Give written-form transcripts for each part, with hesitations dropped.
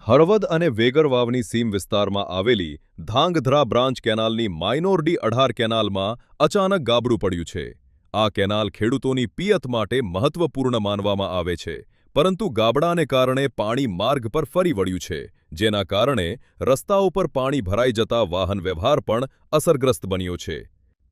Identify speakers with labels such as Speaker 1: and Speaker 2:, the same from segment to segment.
Speaker 1: હળવદ અને વેગર વાવની સીમ વિસ્તારમાં આવેલી ધાંગધ્રા બ્રાન્ચ કેનાલની માઇનોર D18 કેનાલમાં અચાનક ગાબડું પડ્યું છે। આ કેનાલ ખેડૂતોની પિયત માટે મહત્વપૂર્ણ માનવામાં આવે છે, પરંતુ ગાબડાને કારણે પાણી માર્ગ પર ફરી વળ્યું છે, જેના કારણે રસ્તાઓ પર પાણી ભરાઈ જતા વાહન વ્યવહાર પણ અસરગ્રસ્ત બન્યો છે।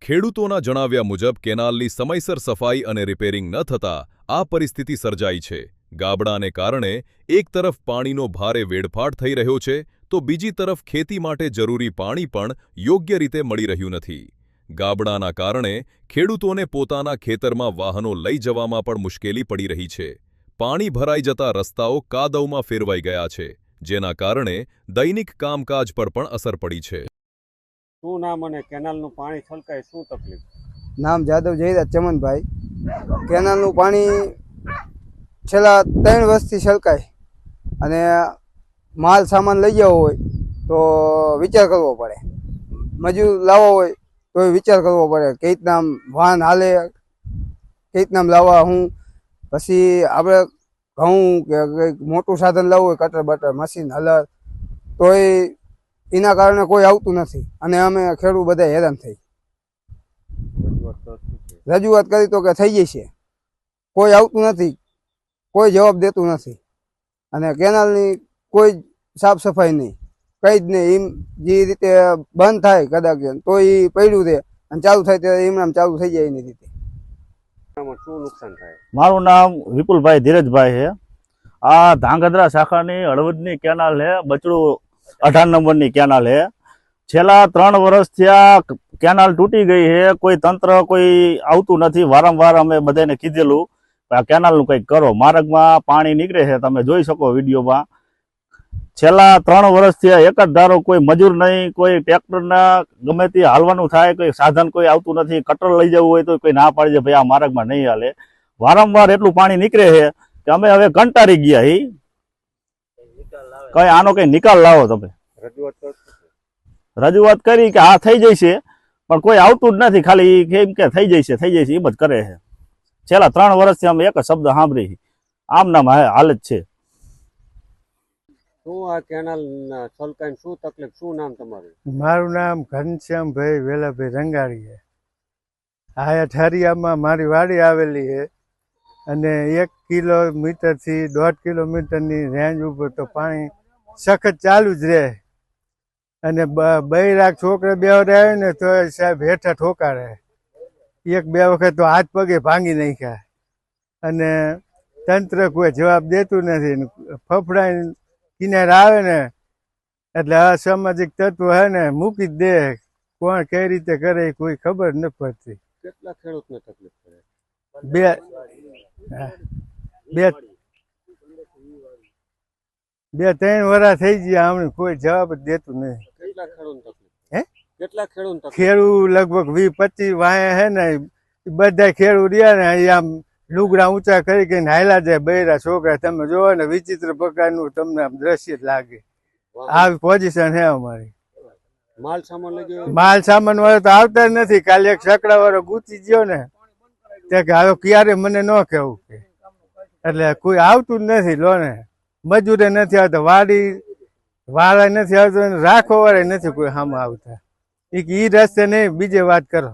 Speaker 1: ખેડૂતોના જણાવ્યા મુજબ કેનાલની સમયસર સફાઈ અને રિપેરિંગ ન થતા આ પરિસ્થિતિ સર્જાઈ છે। ગાબડાને કારણે એક તરફ પાણીનો ભારે વેડફાટ થઈ રહ્યો છે, તો બીજી તરફ ખેતી માટે જરૂરી પાણી પણ યોગ્ય રીતે મળી રહ્યું નથી। ગાબડાના કારણે ખેડૂતોને પોતાના ખેતરમાં વાહનો લઈ જવામાં પણ મુશ્કેલી પડી રહી છે। પાણી ભરાઈ જતા રસ્તાઓ કાદવમાં ફેરવાઈ ગયા છે, જેના કારણે દૈનિક કામકાજ પર પણ અસર પડી છે।
Speaker 2: શું નામ અને કેનાલનું પાણી છલકાય શું તકલીફ?
Speaker 3: નામ જાદવ જયરાજ ચમનભાઈ। કેનાલનું પાણી છેલ્લા 3 વર્ષથી છલકાય અને માલ સામાન લઈ જવો હોય તો વિચાર કરવો પડે, મજૂર લાવવો હોય તો વિચાર કરવો પડે કે રીતના વાહન હાલે, કે રીતના લાવવા। હું પછી આપણે ઘઉં કે કંઈક મોટું સાધન લાવવું હોય, કટર બટર મશીન હલર, તો એના કારણે કોઈ આવતું નથી અને અમે ખેડૂત બધા હેરાન થઈ। રજૂઆત કરી તો કે થઈ જશે, કોઈ આવતું નથી, કોઈ જવાબ દેતું નથી અને કેનાલની કોઈ સાફ સફાઈ નહીં, કંઈ જ નહીં। એમ જે રીતે બંધ થાય કદાચ તો એ પડ્યું રહે અને ચાલુ થાય ત્યારે એમનામ ચાલુ થઈ જાય એની રીતે।
Speaker 2: શું નુકસાન થાય?
Speaker 4: મારું નામ વિપુલભાઈ ધીરજભાઈ છે। આ ધાંગધ્રા શાખાની હળવદની કેનાલ છે, બચડું 18 નંબરની કેનાલ છે। છેલ્લા 3 વર્ષથી આ કેનાલ તૂટી ગઈ છે, કોઈ તંત્ર કોઈ આવતું નથી। વારંવાર અમે બધાને કીધેલું આ કેનાલનું કંઈક કરો, માર્ગમાં પાણી નીકળે છે, તમે જોઈ શકો વિડીયોમાં। છેલ્લા 3 વર્ષથી એક જ ધારો, કોઈ મજૂર નહીં, કોઈ ટ્રેક્ટરના ગમે તે હાલવાનું થાય, કોઈ સાધન કોઈ આવતું નથી। કટર લઈ જવું હોય તો કોઈ ના પાડી દે, ભાઈ આ માર્ગમાં નહીં હાલે। વારંવાર એટલું પાણી નીકળે છે કે અમે હવે કંટાળી ગયા છીએ, કઈ આનો કઈ નિકાલ લાવો તમે। રજૂઆત કરી કે આ થઈ જશે, પણ કોઈ આવતું જ નથી, ખાલી કેમ કે થઈ જશે એમ જ કરે છે। છેલ્લા 3 વર્ષથી અમે એક જ શબ્દ સાંભળી, આમ નામ હાલત છે।
Speaker 2: શું આ કેનાલ છલકાય શું તકલીફ? શું નામ તમારું?
Speaker 5: મારું નામ ઘનશ્યામભાઈ વેલાભાઈ રંગાળી છે। આ ઠરિયામાં મારી વાડી આવેલી છે અને 1 કિલોમીટરથી 1.5 કિલોમીટરની રેન્જ ઉપર તો પાણી સખત ચાલુ જ રહે અને 2 છોકરા બેવડાવે ને તો સાહેબ હેઠા ઠોકારે, 1-2 વખત તો હાથ પગે ભાંગી નાખ્યા અને તંત્ર કોઈ જવાબ દેતું નથી। ફફડાઈને કિનારે આવે ને એટલે અસામાજિક તત્વ હે ને મૂકી જ દે, કોણ કઈ રીતે કરે કોઈ ખબર નથી પડતી।
Speaker 2: કેટલા ખેડૂતને તકલીફ પડે?
Speaker 5: 2-3 વર્ષ થઈ ગયા, અમને કોઈ જવાબ જ દેતું નહીં।
Speaker 2: કેટલા ખેડૂત તકલીફ?
Speaker 5: હે?
Speaker 2: કેટલા ખેડૂત?
Speaker 5: ખેડૂત લગભગ 20-25 વાયા હે ને, બધા ખેડૂત રહ્યા ને આમ લુગડા ઊંચા કરી કે હાયલા જાય બૈરા છોકરા, તમે જોવો ને વિચિત્ર પ્રકારનું તમને આમ દ્રશ્ય જ લાગે। આવી પોઝિશન છે અમારી।
Speaker 2: માલ સામાન લઈ ગયો?
Speaker 5: માલ સામાન વાળો તો આવતા જ નથી। કાલે એક સકડા વાળો ગુચી ગયો ને તે કે હવે ક્યારે મને ન કહેવું કે, એટલે કોઈ આવતું જ નથી। લો ને મજૂરે નથી આવતા, વાડી વાળા નથી આવતો, રાખો વાળા નથી કોઈ સામે આવતા। એ રસ્તે નહીં, બીજે વાત કરો।